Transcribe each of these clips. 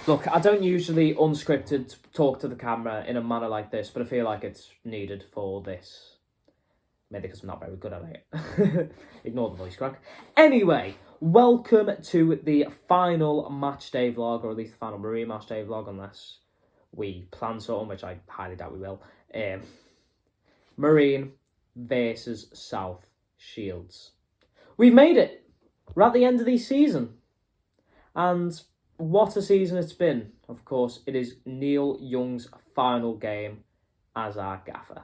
Look, I don't usually unscripted talk to the camera in a manner like this, but I feel like it's needed for this. Maybe because I'm not very good at it. Ignore the voice crack. Anyway, welcome to the final Matchday vlog, or at least the final Marine Matchday vlog, unless we plan something, which I highly doubt we will. Marine versus South Shields. We've made it. We're at the end of the season. And what a season it's been. Of course, it is Neil Young's final game as our gaffer.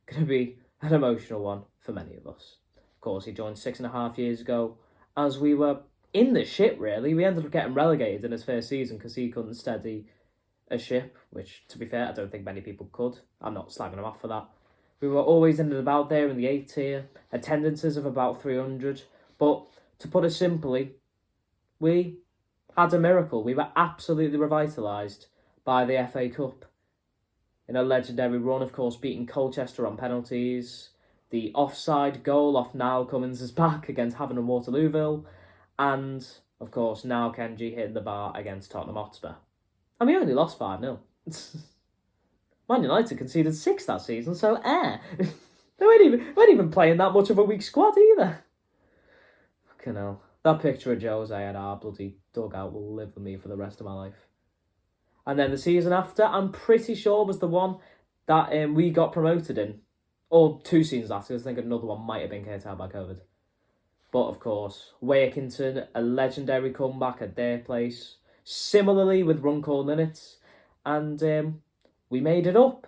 Going to be an emotional one for many of us. Of course, he joined 6.5 years ago as we were in the shit, really. We ended up getting relegated in his first season because he couldn't steady a ship, which, to be fair, I don't think many people could. I'm not slagging him off for that. We were always in and about there in the 8th tier, attendances of about 300. But to put it simply, we had a miracle. We were absolutely revitalised by the FA Cup. In a legendary run, of course, beating Colchester on penalties. The offside goal off Niall Cummins' back against Havant and Waterlooville. And, of course, Niall Kenji hitting the bar against Tottenham Hotspur. And we only lost 5-0. Man United conceded 6 that season, so they weren't even playing that much of a weak squad either. Fucking hell. That picture of Jose at our bloody dugout will live with me for the rest of my life. And then the season after, I'm pretty sure was the one that we got promoted in. Or 2 seasons after, because I think another one might have been curtailed by COVID. But of course, Wakington, a legendary comeback at their place. Similarly with Runcorn Linnets. And we made it up.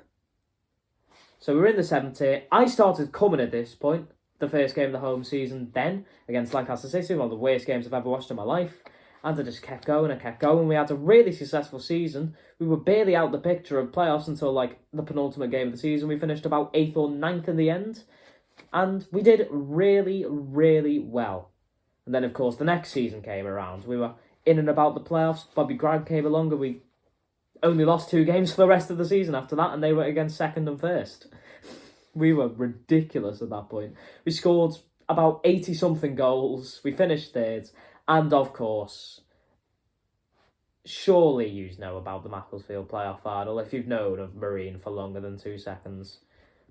So we were in the 7th tier. I started coming at this point. The first game of the home season then against Lancaster City, one of the worst games I've ever watched in my life. And I just kept going and kept going. We had a really successful season. We were barely out the picture of playoffs until like the penultimate game of the season. We finished about 8th or 9th in the end. And we did really, really well. And then, of course, the next season came around. We were in and about the playoffs. Bobby Grant came along and we only lost 2 games for the rest of the season after that. And they were against 2nd and 1st. We were ridiculous at that point. We scored about 80-something goals. We finished 3rd. And, of course, surely you know about the Macclesfield playoff final if you've known of Marine for longer than 2 seconds.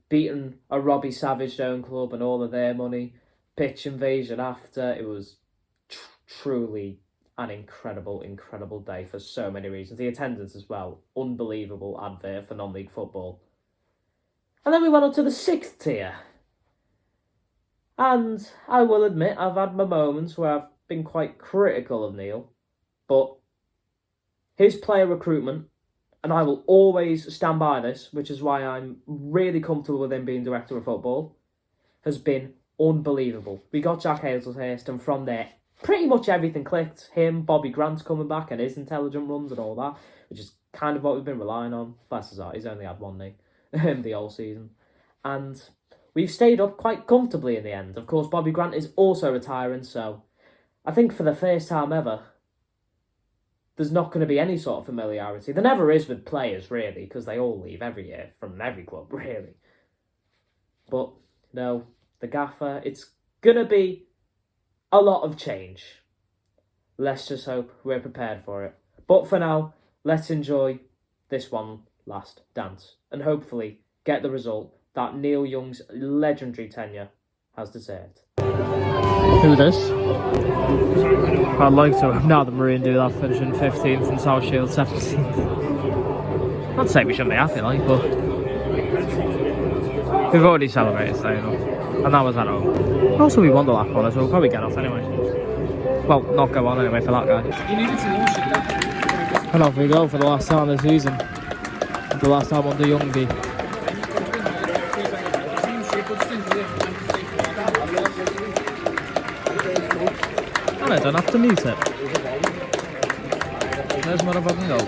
Beating a Robbie Savage own club and all of their money. Pitch invasion after. It was truly an incredible, incredible day for so many reasons. The attendance as well. Unbelievable advert for non-league football. And then we went up to the 6th tier. And I will admit, I've had my moments where I've been quite critical of Neil. But his player recruitment, and I will always stand by this, which is why I'm really comfortable with him being director of football, has been unbelievable. We got Jack Hazelhurst, and from there, pretty much everything clicked. Him, Bobby Grant's coming back, and his intelligent runs and all that, which is kind of what we've been relying on. Bless his heart, he's only had 1 knee. The whole season. And we've stayed up quite comfortably in the end. Of course, Bobby Grant is also retiring, so I think for the first time ever, there's not going to be any sort of familiarity. There never is with players, really, because they all leave every year from every club, really. But, no, the gaffer, it's going to be a lot of change. Let's just hope we're prepared for it. But for now, let's enjoy this one last dance and hopefully get the result that Neil Young's legendary tenure has deserved. Who this? I'd like to have now the Marine do that, finishing 15th and South Shield 17th. Not to say we shouldn't be happy, like, but we've already celebrated staying up, and that was at home. Also, we won the last one, so we'll probably get off anyway. Well, not go on anyway for that guy. And off we go for the last time this season. The last time under Youngie. And I don't have to mute it. There's motherfucking goal.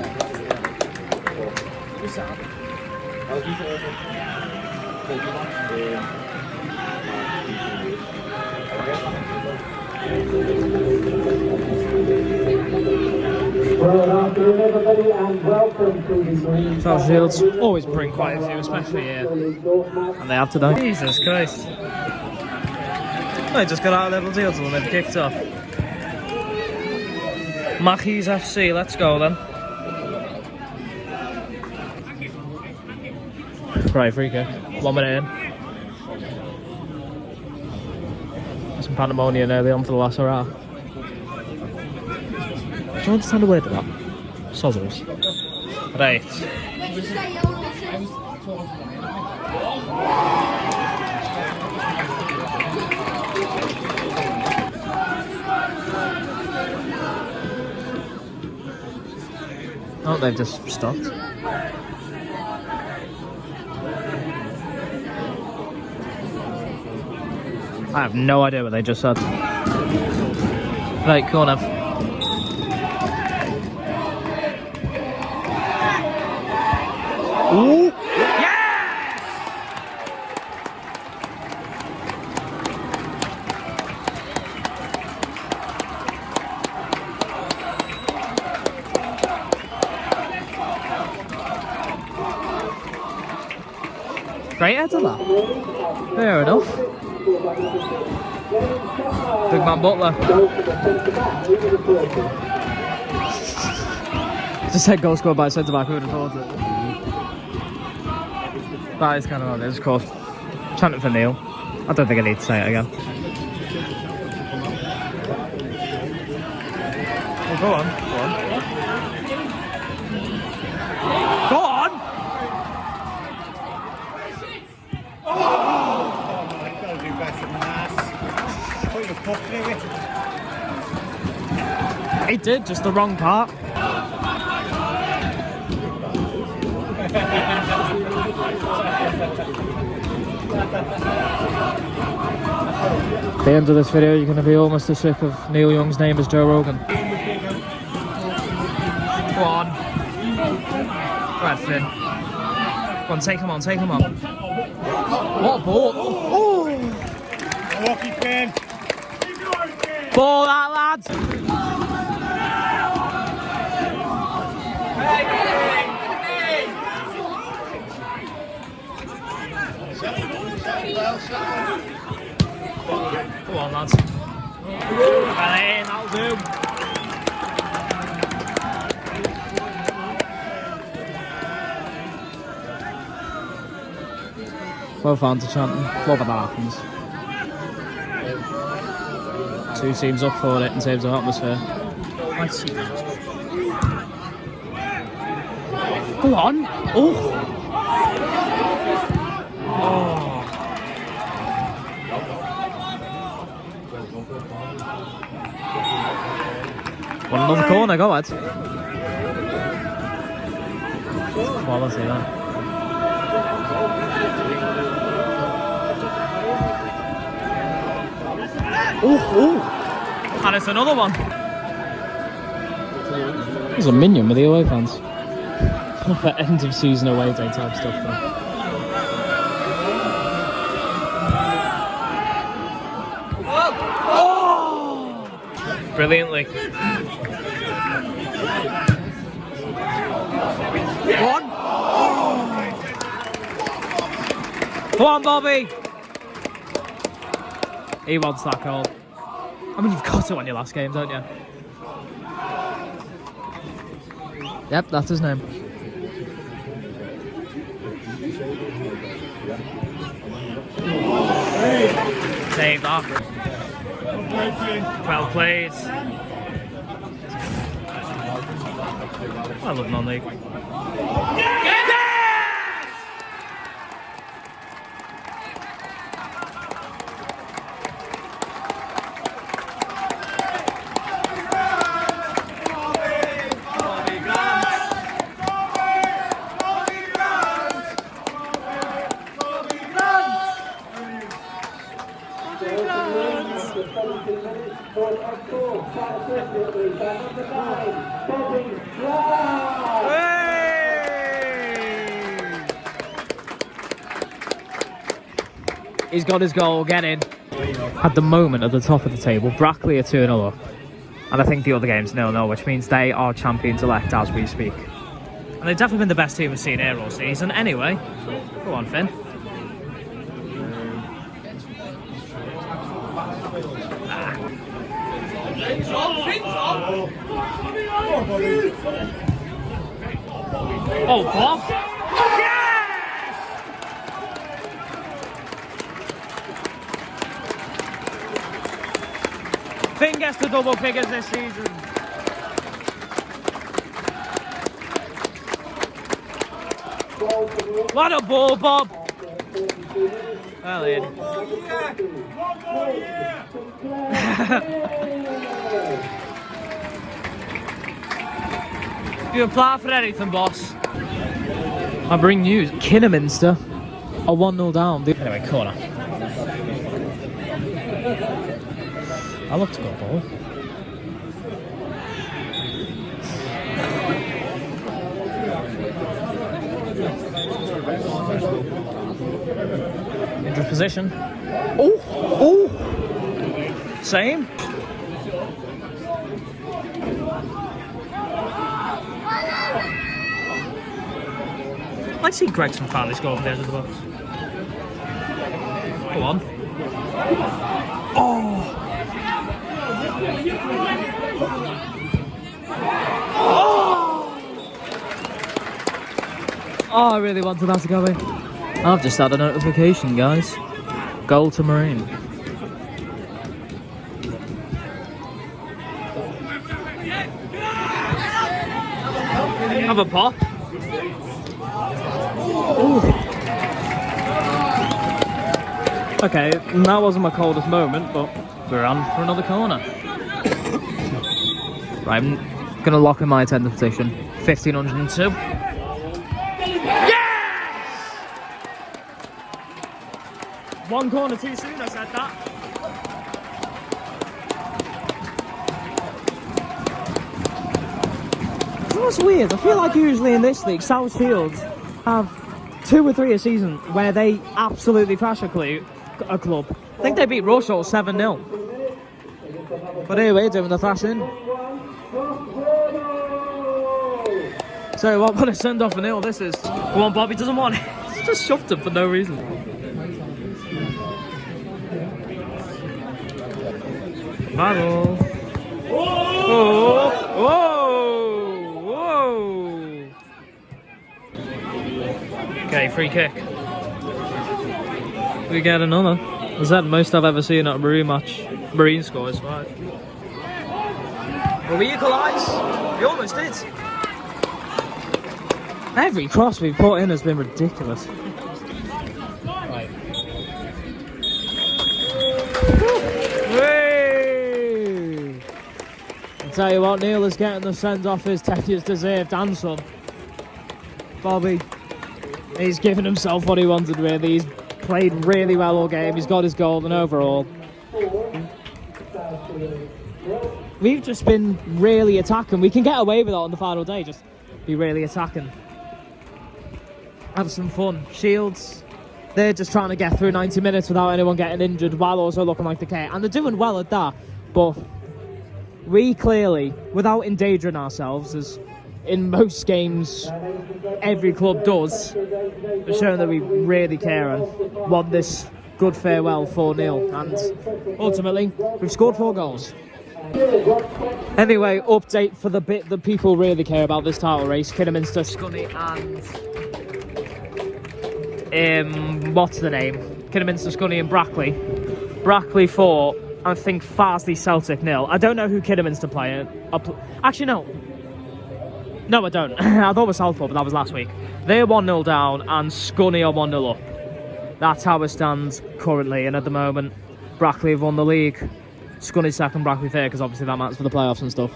Well, afternoon everybody and welcome to the Marine. South Shields always bring quite a few, especially here. And they have today. Jesus Christ. They just got out of level deals and they've kicked off. Mackies FC, let's go then. Right, free kick. 1 minute in. Some pandemonium early on for the last hurrah. Do you understand the word of that? Sozzles. Right. Oh, they've just stopped. I have no idea what they just said. Right, corner. Ooh! Yes! Great header that. Fair enough. Big man Butler. Just said goal scored by centre back, who would have thought it? That is kind of what it is, of course. Chanting for Neil. I don't think I need to say it again. Oh, go on. Go on. Go on! He did, just the wrong part. At the end of this video, you're going to be almost as sick of Neil Young's name as Joe Rogan. Go on. Right, Finn. Go on, take him on, take him on. What a ball! Oh! Lucky Finn. Ball that, lad! Go on, lads. Well in, that'll do. Both fans are chanting. Love when that happens. Two teams up for it in terms of atmosphere. Let's see. Go on. Oh. Oh. One another corner, go ahead. Quality that. Oh. And it's another one. There's a minion with the away fans. For end of season away day type stuff though. Oh! Brilliantly. One. Come on, Bobby. He wants that goal. I mean, you've got it on your last game, don't you? Yep, that's his name. Save that. Well played. I love non-league. He's got his goal, get in. At the moment, at the top of the table, Brackley are 2-0 up. And I think the other game's 0-0, which means they are champions-elect as we speak. And they've definitely been the best team we've seen here all season. Anyway, go on, Finn. Oh, Bob! Yes! Finn gets to double figures this season. What a ball, Bob! Well in. You apply for anything, boss? I bring news. Kidderminster are 1-0 down. Anyway, corner. I love to go ball. Into position. Oh! Oh! Same. I see Gregson finally score over the edge of the box. Go on. Oh! Oh, I really wanted that to go in. I've just had a notification, guys. Goal to Marine. Have a pop. Ooh. Okay, that wasn't my coldest moment, but we're on for another corner. Right, I'm gonna lock in my attendance position. 1502. One corner too soon, I said that. You know what's weird? I feel like usually in this league, South Shields have 2 or 3 a season where they absolutely thrash a club. I think they beat Rushall 7-0. But here we're doing the thrashing. So what a send off a nil this is. Come on, Bobby doesn't want it. He's just shoved him for no reason. Battle. Oh! Whoa! Whoa! Okay, free kick. We get another. Is that the most I've ever seen at a Marine match? Marine score is 5. Will we equalise? We almost did. Every cross we've put in has been ridiculous. Right. I'll tell you what, Neil is getting the send-off his Tethia's deserved and some. Bobby, he's given himself what he wanted really. He's played really well all game. He's got his goal and overall. We've just been really attacking. We can get away with it on the final day, just be really attacking. Have some fun. Shields, they're just trying to get through 90 minutes without anyone getting injured while also looking like the K. And they're doing well at that, but we clearly, without endangering ourselves, as in most games every club does, are showing that we really care and want this good farewell 4-0. And ultimately, we've scored 4 goals. Anyway, update for the bit that people really care about this title race. Kidderminster, Scunny and what's the name? Kidderminster, Scunny and Brackley. Brackley 4, I think Farsley Celtic 0. I don't know who Kidderminster playing. Actually, no. No, I don't. I thought it was Southport, but that was last week. They're 1-0 down and Scunny are 1-0 up. That's how it stands currently, and at the moment, Brackley have won the league. Scunny second, Brackley third, because obviously that matters for the playoffs and stuff.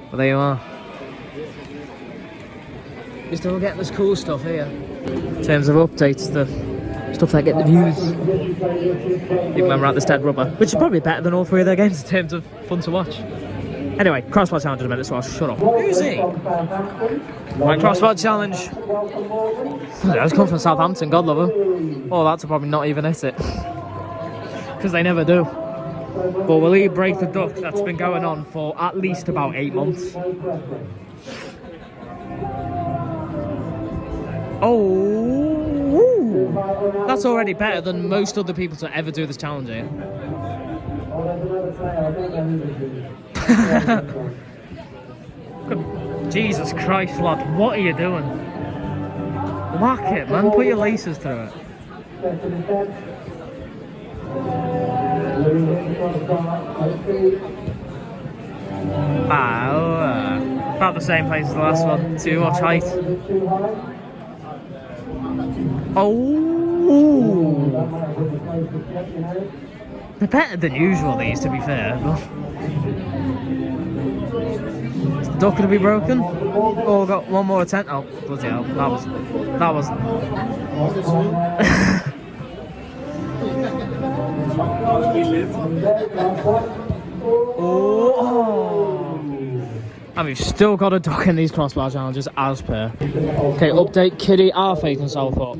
But there you are. You're still getting this cool stuff here. In terms of updates, the stuff that get the views. Even when we're at the Stead Rubber, which is probably better than all 3 of their games in terms of fun to watch. Anyway, crossbar challenge in a minute, so I'll shut up. Who's he? Right, crossbar challenge. I was coming from Southampton, God love them. Oh, that's probably not even hit it. Because they never do. But will he break the duck that's been going on for at least about 8 months? Oh, that's already better than most other people to ever do this challenge here. Jesus Christ, lad, what are you doing? Whack it, man. Put your laces through it. About the same place as the last one. Too much height. Oh! They're better than usual, these, to be fair. But... Is the duck going to be broken? Oh, we've got one more attempt. Oh, bloody hell. That was... Oh! And we've still got a duck in these crossbar challenges as per. Okay, update. Kitty are facing Southport.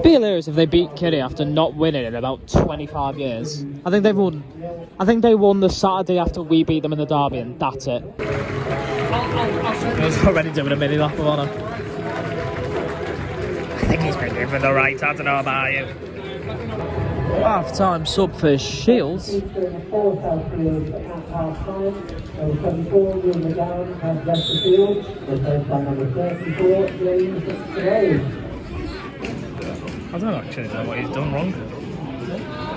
Be hilarious if they beat Kitty after not winning in about 25 years. I think they've won. I think they won the Saturday after we beat them in the derby, and that's it. I was already doing a mini lap of honour. I think he's been given the right. I don't know about you. Half-time sub for Shields. I don't actually know what he's done wrong.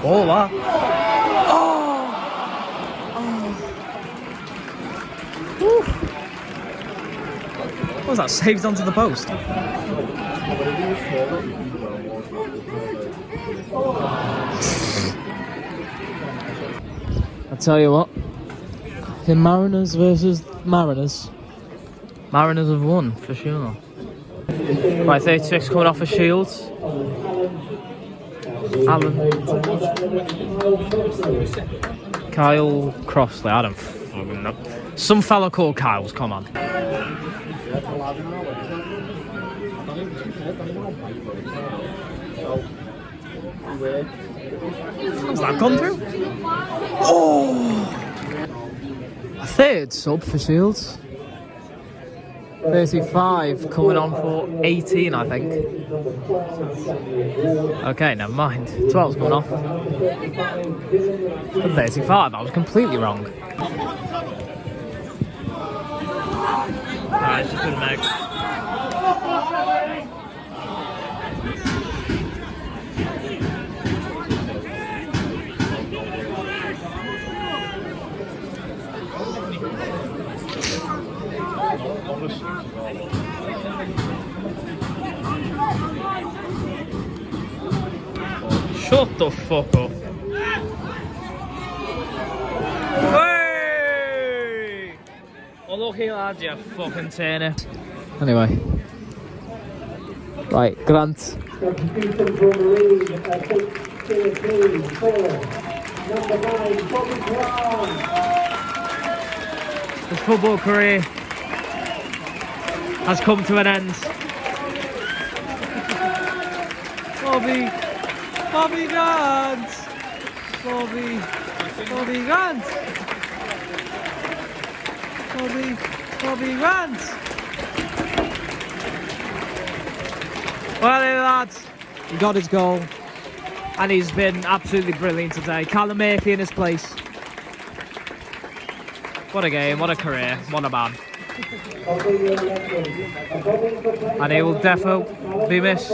Oh, that. Oh! What was that? Saved onto the post. I tell you what, in Mariners versus Mariners, Mariners have won for sure. Right, 36 coming off for Shields. Alan. Kyle Crossley, I don't fucking know. Some fella called Kyle's, come on. Has that gone through? Oh! A third sub for Shields. 35 coming on for 18, I think. Okay, never mind. 12's coming off. For 35, I was completely wrong. Alright, just been Meg. Shut the fuck up. Hey! Unlucky lad, you fucking turner. Anyway. Right, Grant. His football career has come to an end. Bobby Grant! Bobby Grant! Bobby Grant! Well, lads, he got his goal, and he's been absolutely brilliant today. Callum Murphy in his place. What a game, what a career, what a man. And he will definitely be missed.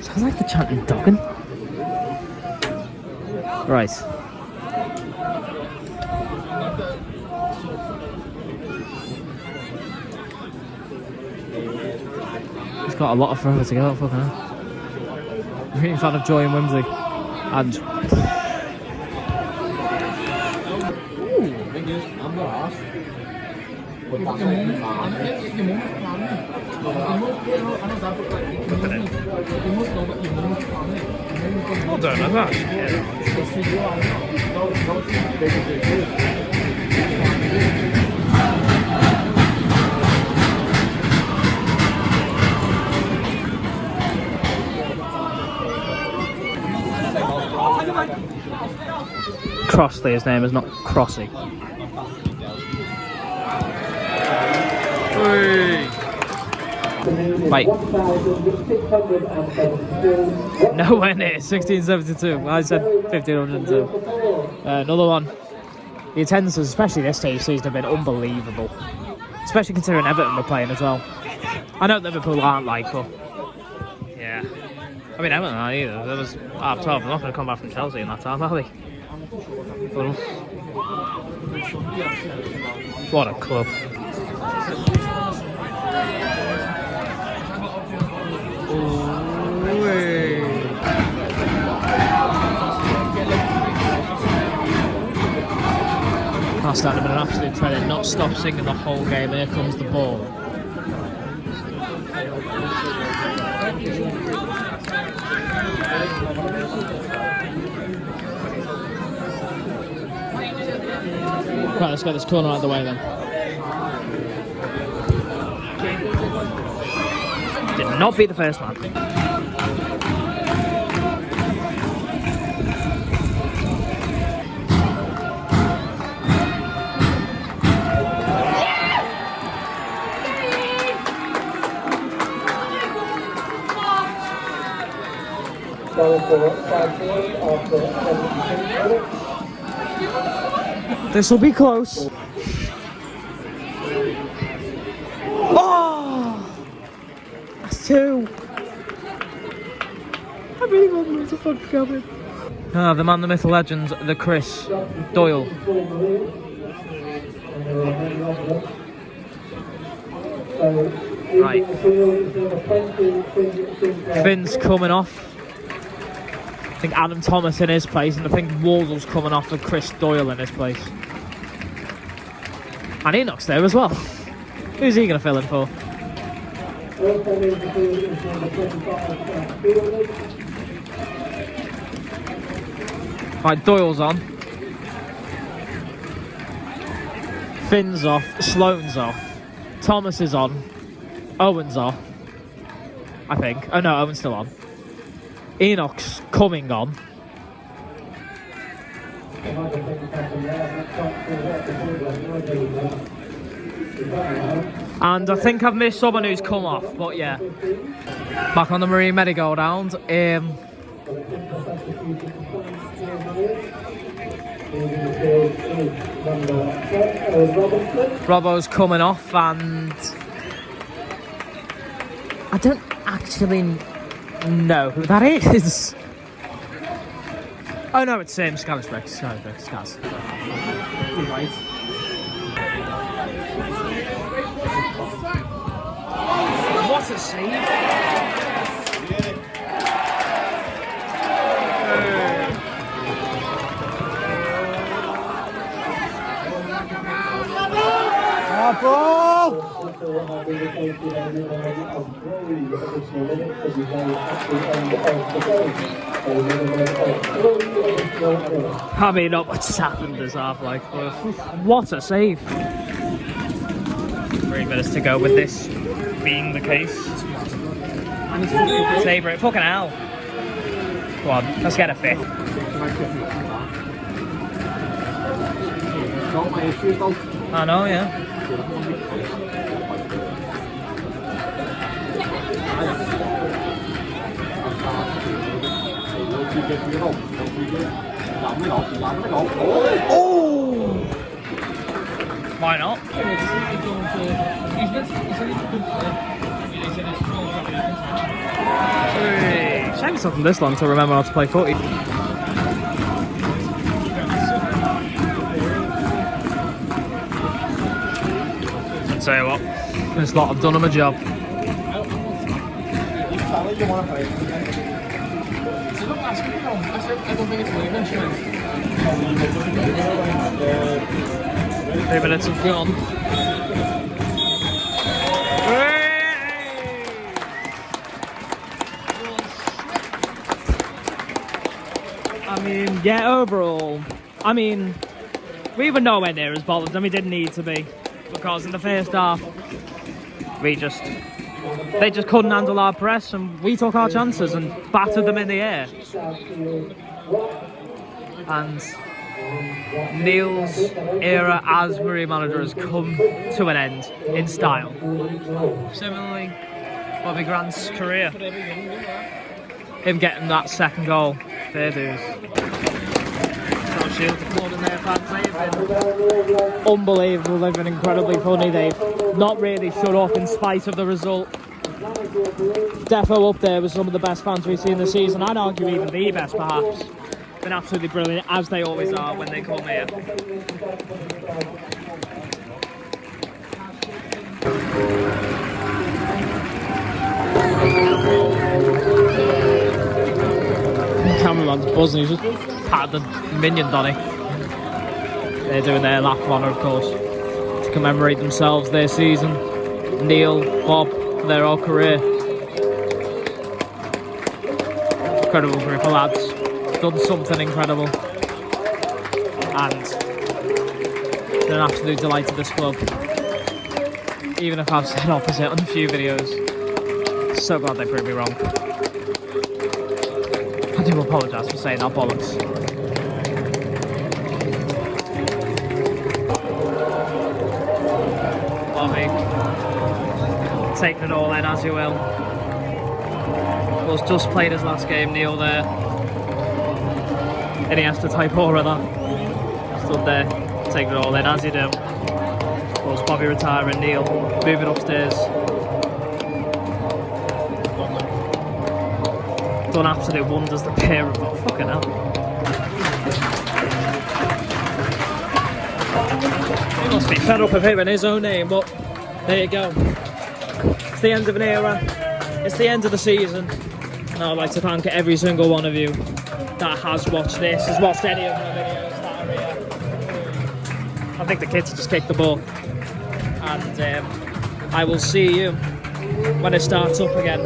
Sounds like the chanting Duggan. Right. He's got a lot of forever to go, fucking hell. I'm really a fan of Joy and Whimsy. And... Well done, that's that. Crossley, his name is not Crossy. Right. Nowhere near 1672. I said 1502. Another one. The attendances, especially this stage of the season, have been unbelievable. Especially considering Everton were playing as well. I know Liverpool aren't like, but yeah. I mean, Everton aren't either. There was half 12. They're not going to come back from Chelsea in that time, are they? But, what a club. That's that have been an absolute treasure. Not stop singing the whole game. Here comes the ball. Right, let's get this corner out of the way then. Did not beat the first man. This will be close. Oh! That's two. I really want them to fucking come in. Ah, the man, the myth, the legend, the Chris Doyle. Right. Finn's coming off. I think Adam Thomas in his place, and I think Wardle's coming off with Chris Doyle in his place. And Enoch's there as well. Who's he going to fill in for? Right, Doyle's on. Finn's off. Sloane's off. Thomas is on. Owen's off, I think. Oh no, Owen's still on. Enoch's coming on. And I think I've missed someone who's come off, but yeah. Back on the Marine merry-go-round. Robbo's coming off, and I don't actually know who that is. Oh no, it's Scaz. Scaz. Right. What a save! I mean, not much has happened this half, like, but what a save! 3 minutes to go with this being the case. Savour it, fucking hell! Come on, let's get a fifth. I know, yeah. Oh! Why not? Hey, shame it's taken this long to remember how to play footy. I'll tell you what, this lot have done them a job. I don't think it's leaving, 3 minutes have gone. I mean, yeah, overall, I mean, we were nowhere near as bothered, and we didn't need to be, because in the first half, they just couldn't handle our press, and we took our chances and battered them in the air. And Neil's era as Marine manager has come to an end in style. Similarly, Bobby Grant's career, him getting that second goal, fair dues. Shield applauding their fans. They've been unbelievable. They've been incredibly funny. They've not really shut up in spite of the result. Defo up there with some of the best fans we've seen this season. I'd argue even the best, perhaps. Been absolutely brilliant, as they always are when they come here. Cameraman's buzzing, he's just patted the minion Donny. They're doing their lap of honour, of course, to commemorate themselves, their season. Neil, Bob, their whole career. Incredible group of lads. Done something incredible. And they're an absolute delight to this club. Even if I've said opposite on a few videos. So glad they proved me wrong. I do apologise for saying that bollocks. Bobby, taking it all in as you will. Was just played his last game, Neil there. And he has to type all of that. Stood there, taking it all in as you do. Was Bobby retiring, Neil moving upstairs. Done absolute wonders, the pair of them. Fucking hell. He must be fed up of hearing his own name, but there you go. It's the end of an era. It's the end of the season. And I'd like to thank every single one of you that has watched this, has watched any of my videos that are here. I think the kids just kicked the ball. And I will see you when it starts up again.